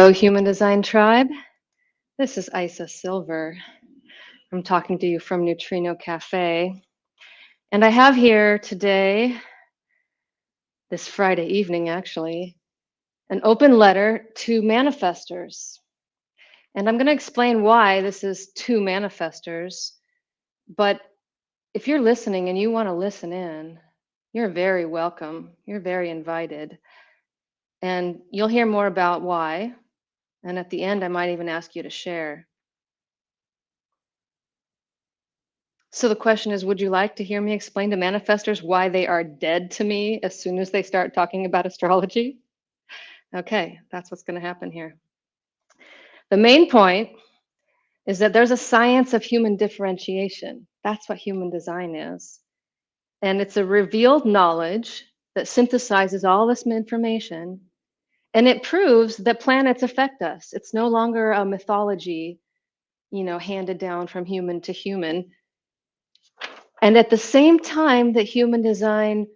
Hello, Human Design Tribe. This is Isa Silver. I'm talking to you from Neutrino Cafe. And I have here today, this Friday evening actually, an open letter to manifestors. And I'm going to explain why this is to manifestors. But if you're listening and you want to listen in, you're very welcome. You're very invited. And you'll hear more about why. And at the end, I might even ask you to share. So the question is, would you like to hear me explain to manifestors why they are dead to me as soon as they start talking about astrology? Okay, that's what's going to happen here. The main point is that there's a science of human differentiation. That's what human design is. And it's a revealed knowledge that synthesizes all this information, and it proves that planets affect us. It's no longer a mythology, handed down from human to human. And at the same time that human design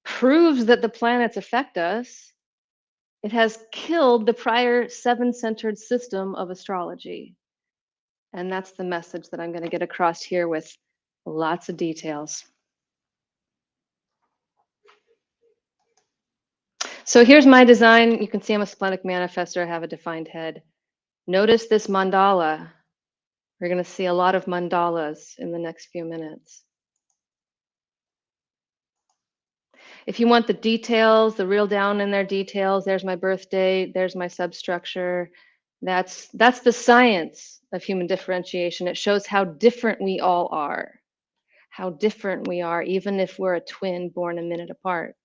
proves that the planets affect us, it has killed the prior seven-centered system of astrology. And that's the message that I'm going to get across here with lots of details. So here's my design. You can see I'm a splenic manifestor. I have a defined head. Notice this mandala. We're going to see a lot of mandalas in the next few minutes. If you want the details, the real down in their details, there's my birth date, there's my substructure. That's the science of human differentiation. It shows how different we all are, how different we are, even if we're a twin born a minute apart.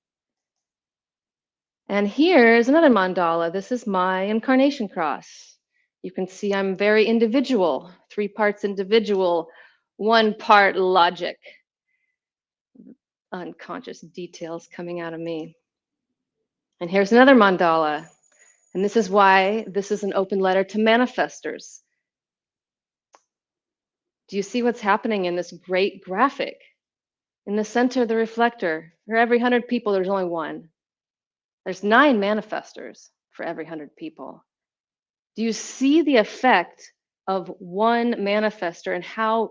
And here's another mandala. This is my incarnation cross. You can see I'm very individual, 3 parts individual, 1 part logic, unconscious details coming out of me. And here's another mandala. And this is why this is an open letter to manifestors. Do you see what's happening in this great graphic? In the center of the reflector, for every 100 people, there's only 1. There's 9 manifestors for every 100 people. Do you see the effect of 1 manifestor and how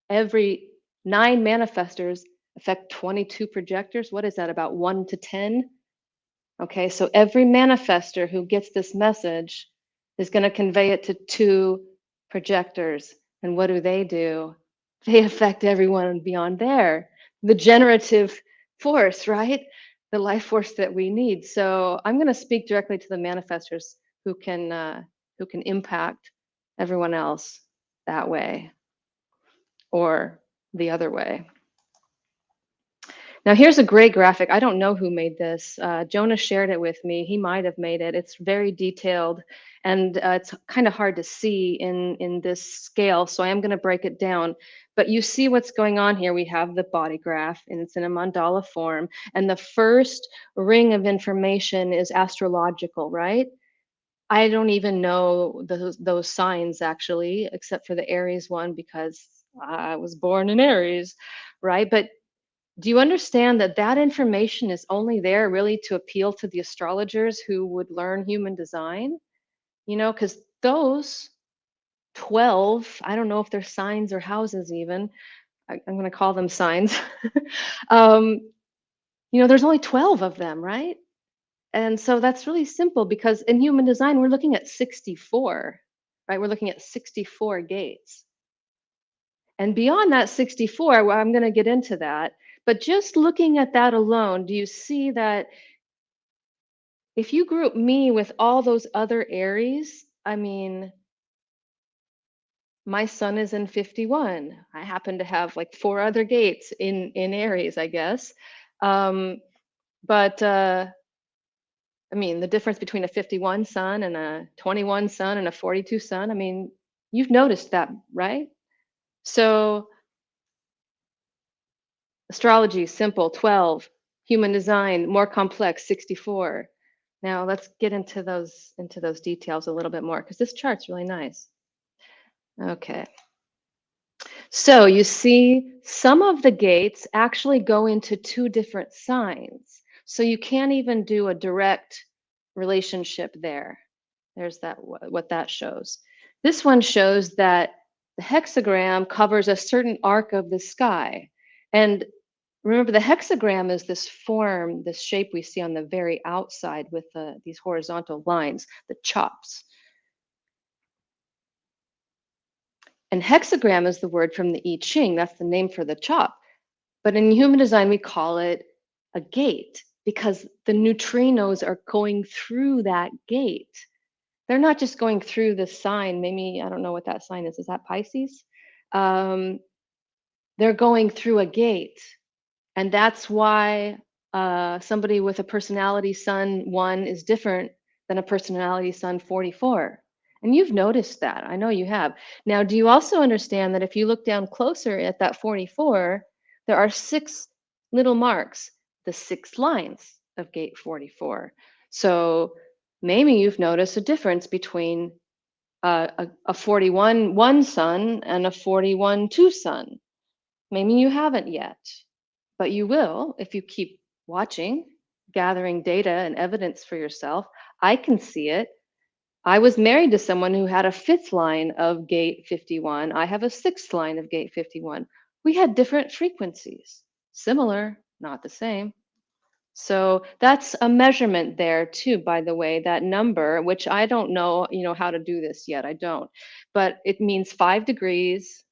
every 9 manifestors affect 22 projectors? What is that, about 1 to 10? Okay, so every manifestor who gets this message is going to convey it to 2 projectors. And what do? They affect everyone beyond there. The generative force, right? The life force that we need. So I'm going to speak directly to the manifestors who can impact everyone else that way or the other way. Now here's a great graphic. I don't know who made this. Jonah shared it with me. He might have made it. It's very detailed, and it's kind of hard to see in this scale, so I am going to break it down. But you see what's going on here. We have the body graph, and it's in a mandala form, and the first ring of information is astrological, right? I don't even know those signs actually, except for the Aries one, because I was born in Aries, right? But do you understand that that information is only there really to appeal to the astrologers who would learn human design? Because those 12, I don't know if they're signs or houses even, I'm going to call them signs. um, there's only 12 of them, right? And so that's really simple because in human design, we're looking at 64, right? We're looking at 64 gates. And beyond that 64, well, I'm going to get into that. But just looking at that alone, do you see that if you group me with all those other Aries, I mean, my sun is in 51. I happen to have like 4 other gates in Aries, I guess. But I mean, the difference between a 51 sun and a 21 sun and a 42 sun, I mean, you've noticed that, right? So astrology, simple, 12. Human design, more complex, 64. Now let's get into those details a little bit more because this chart's really nice. Okay. So you see some of the gates actually go into 2 different signs. So you can't even do a direct relationship there. There's that what that shows. This one shows that the hexagram covers a certain arc of the sky. And remember, the hexagram is this form, this shape we see on the very outside with these horizontal lines, the chops. And hexagram is the word from the I Ching. That's the name for the chop. But in human design, we call it a gate because the neutrinos are going through that gate. They're not just going through the sign. Maybe, I don't know what that sign is. Is that Pisces? Um, they're going through a gate. And that's why somebody with a personality sun 1 is different than a personality sun 44. And you've noticed that. I know you have. Now, do you also understand that if you look down closer at that 44, there are 6 little marks, the 6 lines of gate 44. So maybe you've noticed a difference between a 41 1 sun and a 41 2 sun. Maybe you haven't yet, but you will if you keep watching, gathering data and evidence for yourself. I can see it. I was married to someone who had a 5th line of gate 51. I have a 6th line of gate 51. We had different frequencies, similar, not the same. So that's a measurement there too, by the way, that number, which I don't know, how to do this yet. I don't. But it means 5 degrees,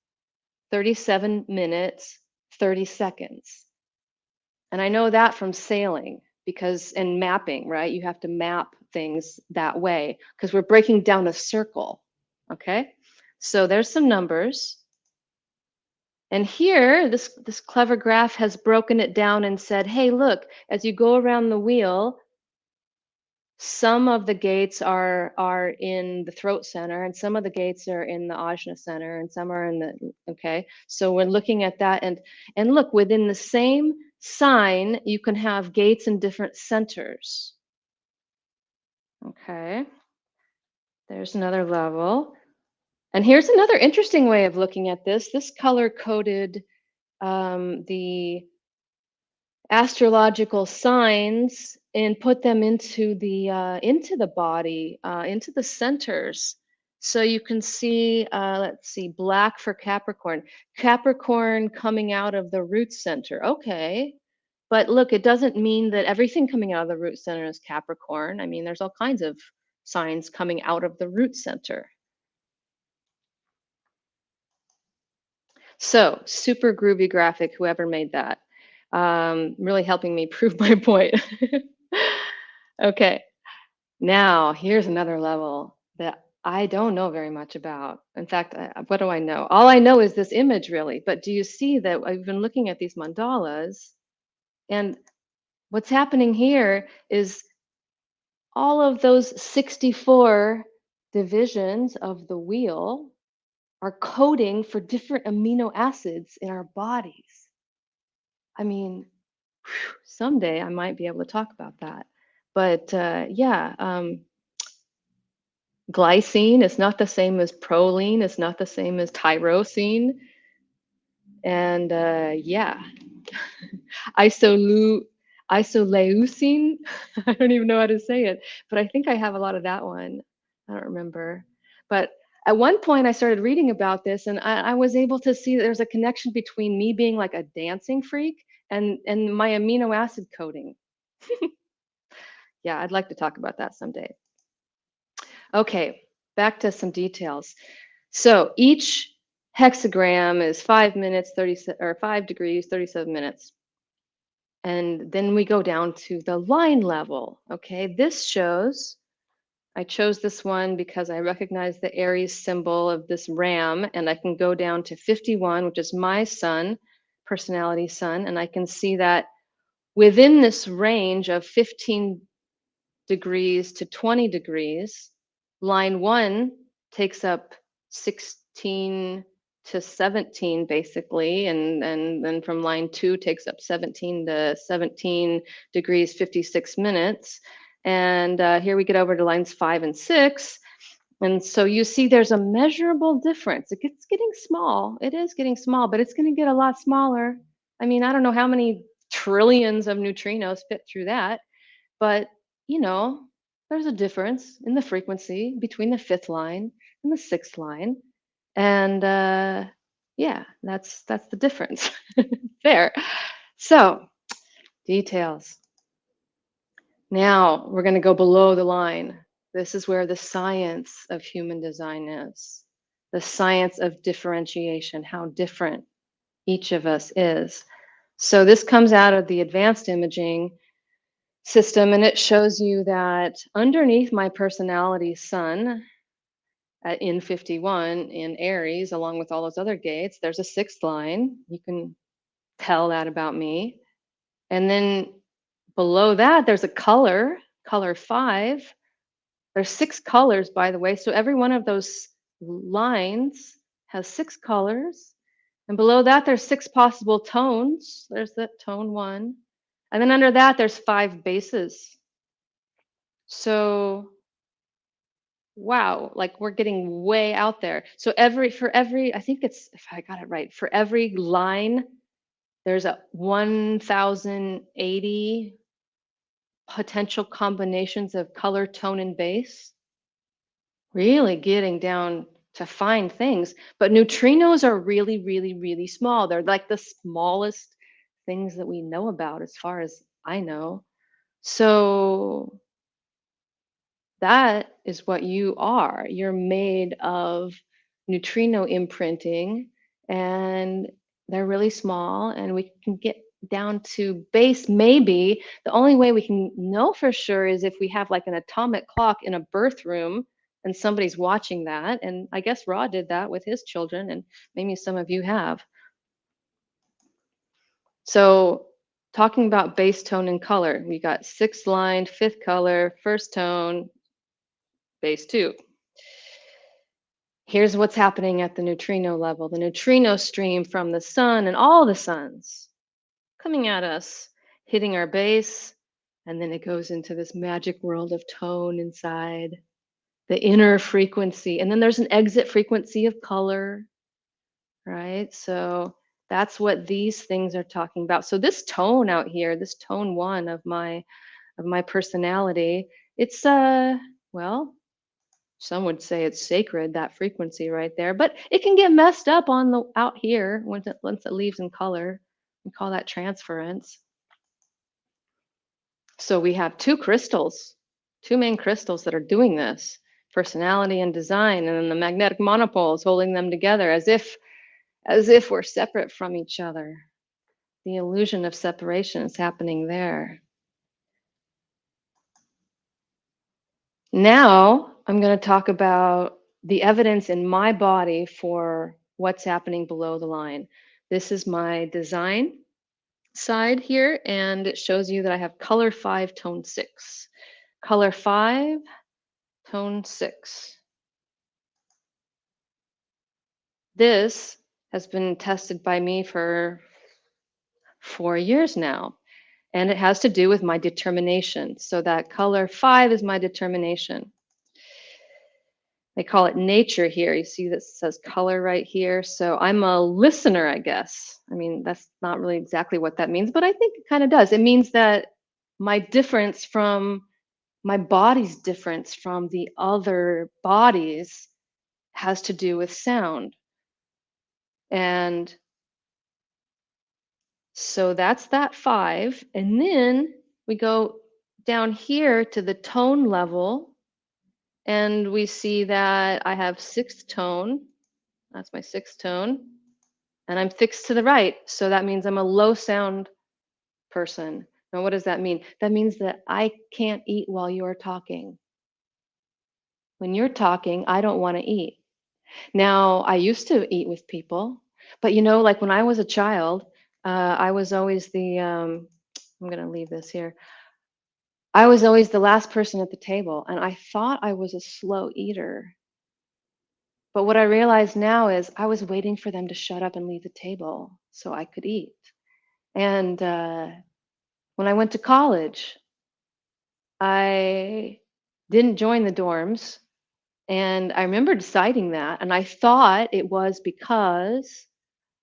37 minutes, 30 seconds. And I know that from sailing because in mapping, right? You have to map things that way because we're breaking down a circle. Okay. So there's some numbers. And here, this clever graph has broken it down and said, hey, look, as you go around the wheel, some of the gates are in the throat center and some of the gates are in the ajna center and some are in the, okay, so we're looking at that, and look, within the same sign you can have gates in different centers. Okay, there's another level. And here's another interesting way of looking at this color coded the astrological signs and put them into the body, into the centers. So you can see, let's see, black for Capricorn. Capricorn coming out of the root center. Okay. But look, it doesn't mean that everything coming out of the root center is Capricorn. I mean, there's all kinds of signs coming out of the root center. So super groovy graphic, whoever made that. Really helping me prove my point. Okay, now here's another level that I don't know very much about. In fact, what do I know? All I know is this image, really. But do you see that I've been looking at these mandalas, and what's happening here is all of those 64 divisions of the wheel are coding for different amino acids in our bodies. I mean, someday I might be able to talk about that. But yeah, glycine is not the same as proline, it's not the same as tyrosine. And yeah, isolu isoleucine. I don't even know how to say it, but I think I have a lot of that one. I don't remember. But at one point I started reading about this and I was able to see that there's a connection between me being like a dancing freak and my amino acid coding. Yeah, I'd like to talk about that someday. Okay, back to some details. So each hexagram is 5 minutes, 30 or 5 degrees, 37 minutes. And then we go down to the line level. Okay, this shows, I chose this one because I recognize the Aries symbol of this ram, and I can go down to 51, which is my sun, personality sun, and I can see that within this range of 15 degrees to 20 degrees, line 1 takes up 16 to 17 basically, and then from line 2 takes up 17 to 17 degrees 56 minutes. And here we get over to lines 5 and 6. And so you see there's a measurable difference. It's getting small. It is getting small, but it's going to get a lot smaller. I mean, I don't know how many trillions of neutrinos fit through that, but you know, There's a difference in the frequency between the fifth line and the sixth line. And yeah, that's the difference there. So, details. Now we're going to go below the line. This is where the science of human design is. The science of differentiation, how different each of us is. So this comes out of the advanced imaging system, and it shows you that underneath my personality sun in 51 in Aries, along with all those other gates, there's a sixth line. You can tell that about me. And then below that, there's a color 5. There's 6 colors, by the way. So every one of those lines has 6 colors. And below that, there's 6 possible tones. There's the tone 1. And then under that, there's 5 bases. So wow, like we're getting way out there. So for every, I think it's, if I got it right, for every line, there's a 1080 potential combinations of color, tone, and base. Really getting down to fine things. But neutrinos are really, really, really small. They're like the smallest things that we know about, as far as I know. So that is what you are. You're made of neutrino imprinting, and they're really small, and we can get down to base. Maybe the only way we can know for sure is if we have like an atomic clock in a birth room and somebody's watching that. And I guess Ra did that with his children, and maybe some of you have. So, talking about base tone and color, we got sixth line, fifth color, first tone, base 2. Here's what's happening at the neutrino level. The neutrino stream from the sun and all the suns coming at us, hitting our base, and then it goes into this magic world of tone inside, the inner frequency. And then there's an exit frequency of color, right? So that's what these things are talking about. So this tone out here, this tone 1 of my personality, it's well, some would say it's sacred, that frequency right there, but it can get messed up on the out here once it leaves in color. We call that transference. So we have two main crystals that are doing this: personality and design, and then the magnetic monopole is holding them together as if we're separate from each other. The illusion of separation is happening there. Now, I'm going to talk about the evidence in my body for what's happening below the line. This is my design side here, and it shows you that I have color 5, tone 6. Color 5, tone 6. This has been tested by me for 4 years now, and it has to do with my determination. So that color 5 is my determination. They call it nature here. You see this says color right here. So I'm a listener, I guess. I mean, that's not really exactly what that means, but I think it kind of does. It means that my difference from my body's difference from the other bodies has to do with sound. And so that's that 5. And then we go down here to the tone level, and we see that I have sixth tone. That's my sixth tone. And I'm fixed to the right. So that means I'm a low sound person. Now, what does that mean? That means that I can't eat while you're talking. When you're talking, I don't want to eat. Now, I used to eat with people, but like when I was a child, I was always I'm going to leave this here. I was always the last person at the table, and I thought I was a slow eater. But what I realize now is I was waiting for them to shut up and leave the table so I could eat. And when I went to college, I didn't join the dorms. And I remember deciding that. And I thought it was because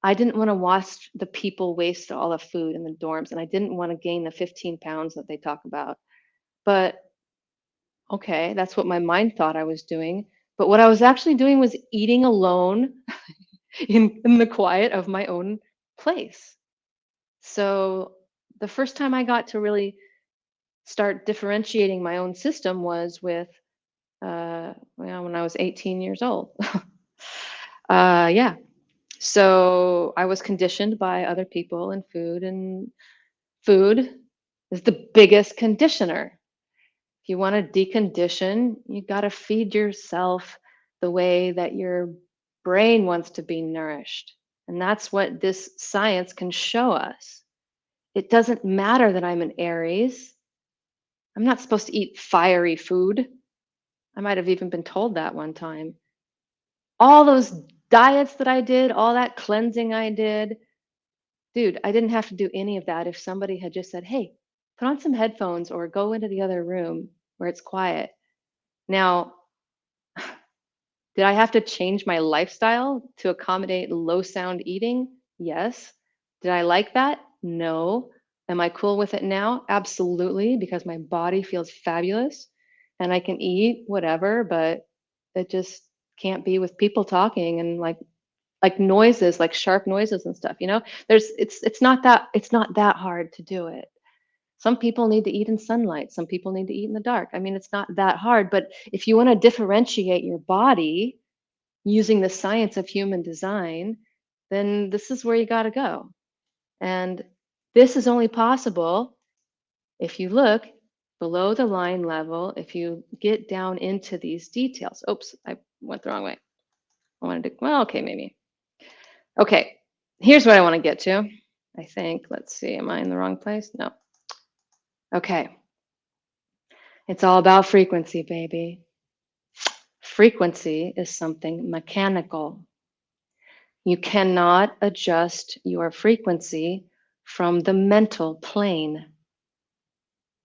I didn't want to watch the people waste all the food in the dorms. And I didn't want to gain the 15 pounds that they talk about. But Okay, that's what my mind thought I was doing. But what I was actually doing was eating alone in the quiet of my own place. So the first time I got to really start differentiating my own system was with, well, when I was 18 years old. Yeah. So I was conditioned by other people and food is the biggest conditioner. If you want to decondition, you got to feed yourself the way that your brain wants to be nourished. And that's what this science can show us. It doesn't matter that I'm an Aries. I'm not supposed to eat fiery food. I might have even been told that one time. All those diets that I did, all that cleansing I did, dude, I didn't have to do any of that if somebody had just said, hey, put on some headphones or go into the other room where it's quiet. Now, did I have to change my lifestyle to accommodate low sound eating? Yes. Did I like that? No. Am I cool with it now? Absolutely, because my body feels fabulous and I can eat whatever, but it just can't be with people talking and like noises, like sharp noises and stuff, you know? There's it's not that hard to do it. Some people need to eat in sunlight, some people need to eat in the dark. I mean, it's not that hard, but if you want to differentiate your body, using the science of human design, then this is where you got to go. And this is only possible if you look below the line level, if you get down into these details. Oops, I went the wrong way. I wanted to, well, okay, maybe. Okay, here's what I want to get to. I think, let's see, am I in the wrong place? No. Okay, it's all about frequency, baby. Frequency is something mechanical. You cannot adjust your frequency from the mental plane.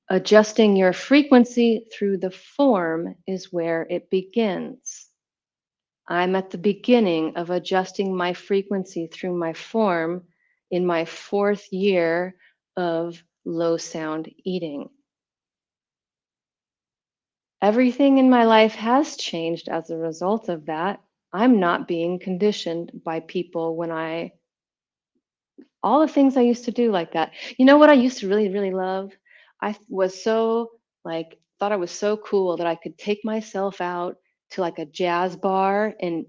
Adjusting your frequency through the form is where it begins. I'm at the beginning of adjusting my frequency through my form in my 4th year of low sound eating. Everything in my life has changed as a result of that. I'm not being conditioned by people when I all the things I used to do like that. You know what I used to really, really love? I was so like, thought I was so cool that I could take myself out to like a jazz bar and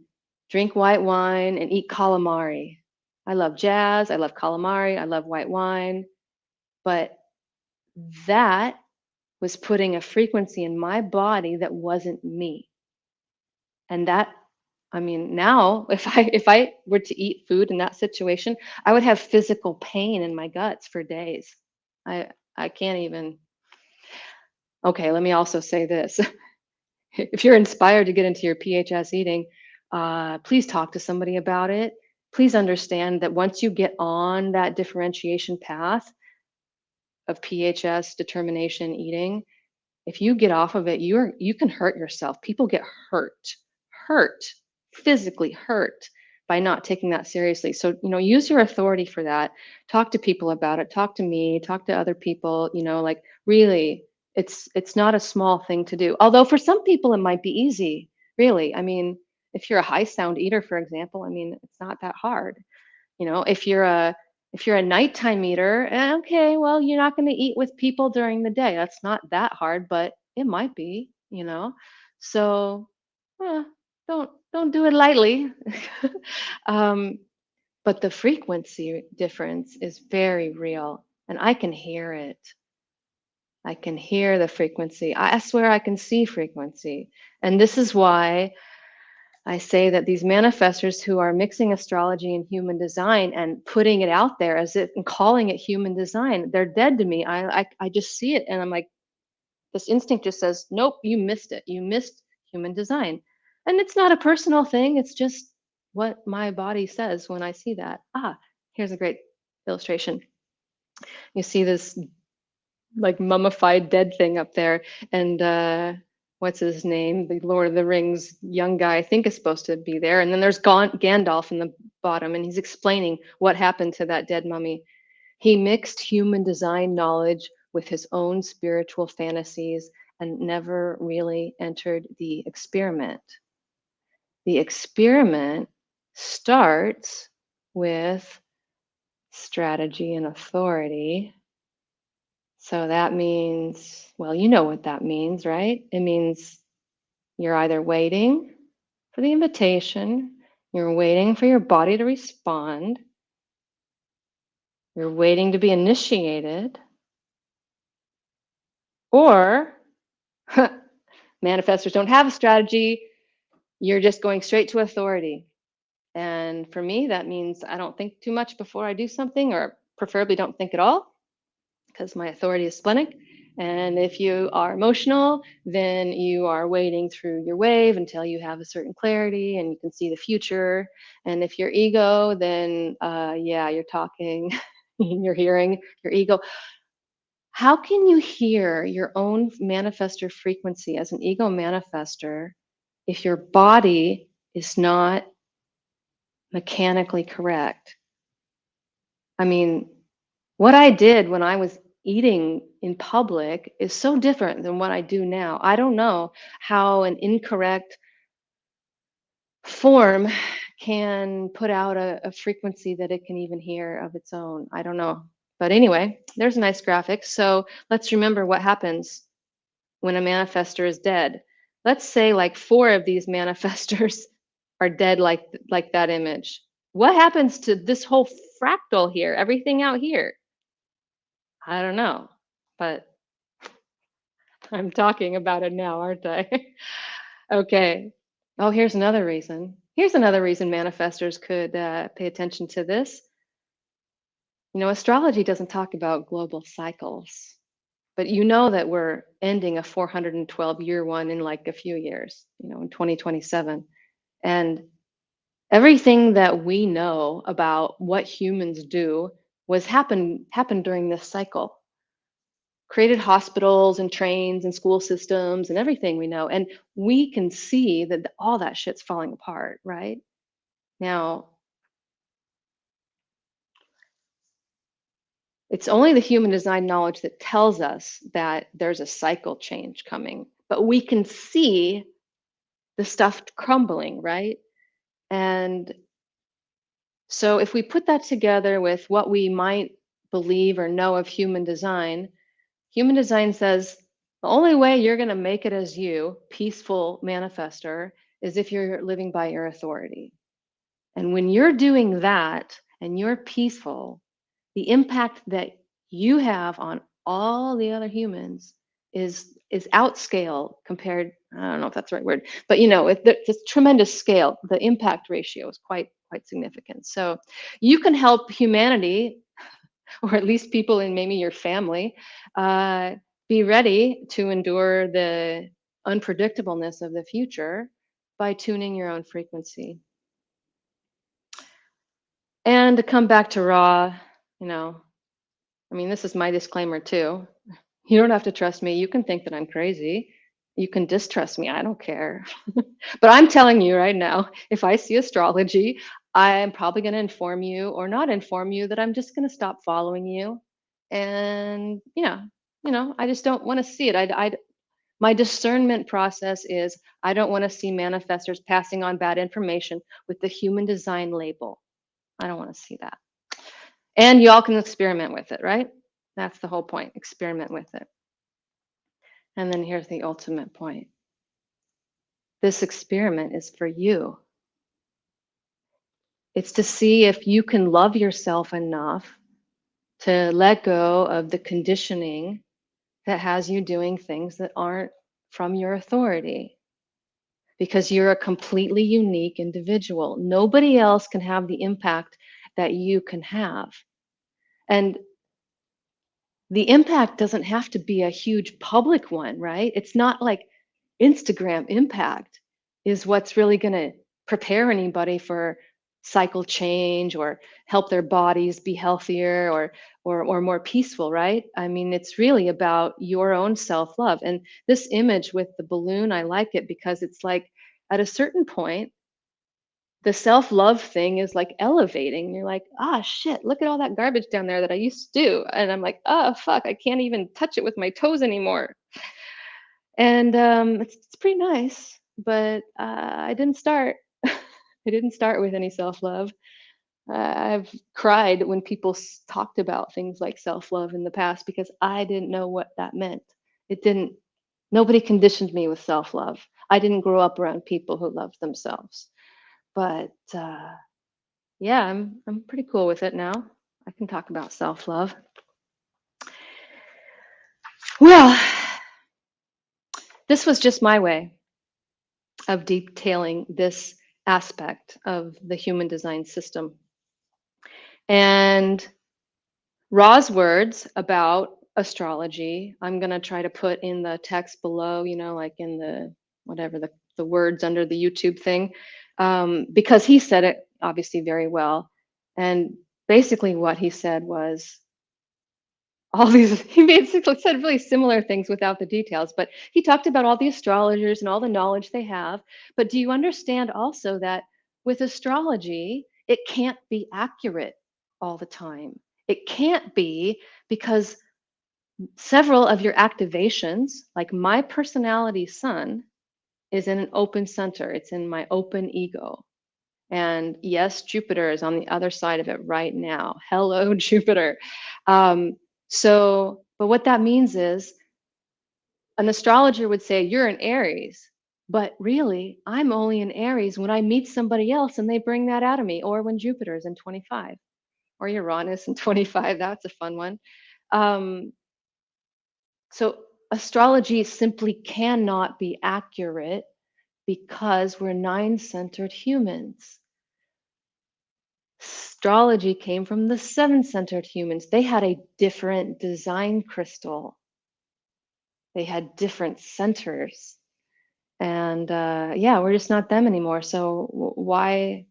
drink white wine and eat calamari. I love jazz. I love calamari. I love white wine. But that was putting a frequency in my body that wasn't me. And that, I mean, now if I were to eat food in that situation, I would have physical pain in my guts for days. I can't even. Okay, let me also say this. If you're inspired to get into your PHS eating, please talk to somebody about it. Please understand that once you get on that differentiation path of PHS determination eating, if you get off of it, you can hurt yourself. People get hurt, physically hurt by not taking that seriously. So, use your authority for that. Talk to people about it. Talk to me, talk to other people, like really it's not a small thing to do. Although for some people it might be easy, really. I mean, if you're a high sound eater, for example, I mean, it's not that hard. If you're a nighttime eater, okay, well, you're not going to eat with people during the day. That's not that hard, but it might be. So, eh, don't do it lightly. um, but the frequency difference is very real, and I can hear it. I can hear the frequency. I swear I can see frequency, and this is why I say that these manifestors who are mixing astrology and human design and putting it out there as if and calling it human design, they're dead to me. I just see it and I'm like, this instinct just says, nope, you missed it. You missed human design. And it's not a personal thing. It's just what my body says when I see that. Here's a great illustration. You see this like mummified dead thing up there. And what's his name? The Lord of the Rings young guy, I think, is supposed to be there. And then there's Gandalf in the bottom, and he's explaining what happened to that dead mummy. He mixed human design knowledge with his own spiritual fantasies and never really entered the experiment. The experiment starts with strategy and authority. So that means, well, you know what that means, right? It means you're either waiting for the invitation, you're waiting for your body to respond, you're waiting to be initiated, or manifestors don't have a strategy, you're just going straight to authority. And for me, that means I don't think too much before I do something, or preferably don't think at all, because my authority is splenic. And if you are emotional, then you are wading through your wave until you have a certain clarity and you can see the future. And if you're ego, then yeah, you're talking, you're hearing your ego. How can you hear your own manifestor frequency as an ego manifestor if your body is not mechanically correct? I mean, what I did when I was eating in public is so different than what I do now. I don't know how an incorrect form can put out a frequency that it can even hear of its own. I don't know. But anyway, there's a nice graphic. So let's remember what happens when a manifestor is dead. Let's say like 4 of these manifestors are dead like that image. What happens to this whole fractal here, everything out here? I don't know, but I'm talking about it now, aren't I? Okay. Oh, here's another reason. Here's another reason manifestors could pay attention to this. You know, astrology doesn't talk about global cycles, but you know that we're ending a 412-year one in like a few years, you know, in 2027. And everything that we know about what humans do was happened during this cycle. Created hospitals and trains and school systems and everything we know. And we can see that all that shit's falling apart, right? Now, it's only the human design knowledge that tells us that there's a cycle change coming, but we can see the stuff crumbling, right? And so if we put that together with what we might believe or know of human design says the only way you're going to make it as you, peaceful manifester, is if you're living by your authority. And when you're doing that and you're peaceful, the impact that you have on all the other humans is outscale compared. I don't know if that's the right word, but you know, it's a tremendous scale. The impact ratio is quite significant. So you can help humanity, or at least people in maybe your family, uh, be ready to endure the unpredictableness of the future by tuning your own frequency. And to come back to Ra, you know, I mean, this is my disclaimer too. You don't have to trust me. You can think that I'm crazy. You can distrust me. I don't care. But I'm telling you right now, if I see astrology, I'm probably going to inform you or not inform you that I'm just going to stop following you. And yeah, you know, I just don't want to see it. My discernment process is I don't want to see manifestors passing on bad information with the human design label. I don't want to see that. And y'all can experiment with it, right? That's the whole point. Experiment with it. And then here's the ultimate point. This experiment is for you. It's to see if you can love yourself enough to let go of the conditioning that has you doing things that aren't from your authority. Because you're a completely unique individual. Nobody else can have the impact that you can have. And the impact doesn't have to be a huge public one, right? It's not like Instagram impact is what's really going to prepare anybody for cycle change or help their bodies be healthier or more peaceful, right? I mean, it's really about your own self-love. And this image with the balloon, I like it because it's like at a certain point the self-love thing is like elevating. You're like, ah, shit, look at all that garbage down there that I used to do. And I'm like, oh, fuck, I can't even touch it with my toes anymore. And it's pretty nice, but I didn't start. I didn't start with any self love. I've cried when people talked about things like self love in the past because I didn't know what that meant. It didn't, nobody conditioned me with self love. I didn't grow up around people who love themselves. But yeah, I'm pretty cool with it now. I can talk about self love. Well, this was just my way of detailing this aspect of the human design system. And Ra's words about astrology, I'm going to try to put in the text below, like in the whatever the words under the YouTube thing, because he said it obviously very well. And basically, what he said was all these, he basically said really similar things without the details, but he talked about all the astrologers and all the knowledge they have. But do you understand also that with astrology, it can't be accurate all the time? It can't be because several of your activations, like my personality sun, is in an open center, it's in my open ego. And yes, Jupiter is on the other side of it right now. Hello, Jupiter. Um, but what that means is an astrologer would say, you're an Aries, but really, I'm only an Aries when I meet somebody else and they bring that out of me, or when Jupiter is in 25, or Uranus in 25. That's a fun one. Um, so astrology simply cannot be accurate because we're nine centered humans. Astrology came from the seven centered humans. They had a different design crystal, they had different centers. And yeah, we're just not them anymore. So why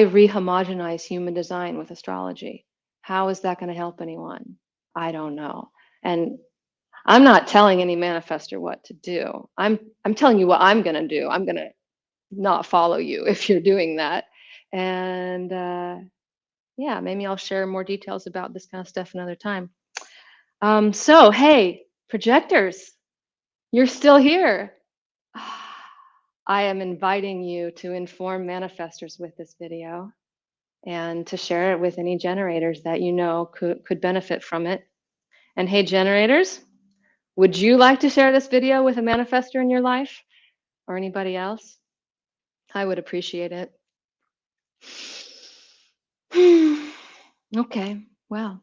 rehomogenize human design with astrology? How is that going to help anyone? I don't know. And I'm not telling any manifester what to do. I'm telling you what I'm going to do. I'm going to not follow you if you're doing that. And yeah, maybe I'll share more details about this kind of stuff another time. So, hey, projectors, you're still here. I am inviting you to inform manifestors with this video and to share it with any generators that you know could benefit from it. And hey, generators, would you like to share this video with a manifestor in your life or anybody else? I would appreciate it. Okay, well,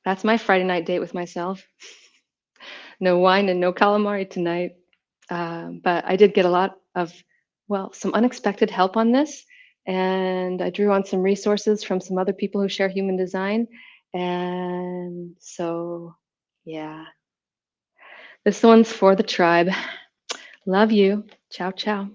that's my Friday night date with myself. No wine and no calamari tonight. But I did get a lot of, well, some unexpected help on this. And I drew on some resources from some other people who share human design. And so, yeah, this one's for the tribe. Love you. Ciao, ciao.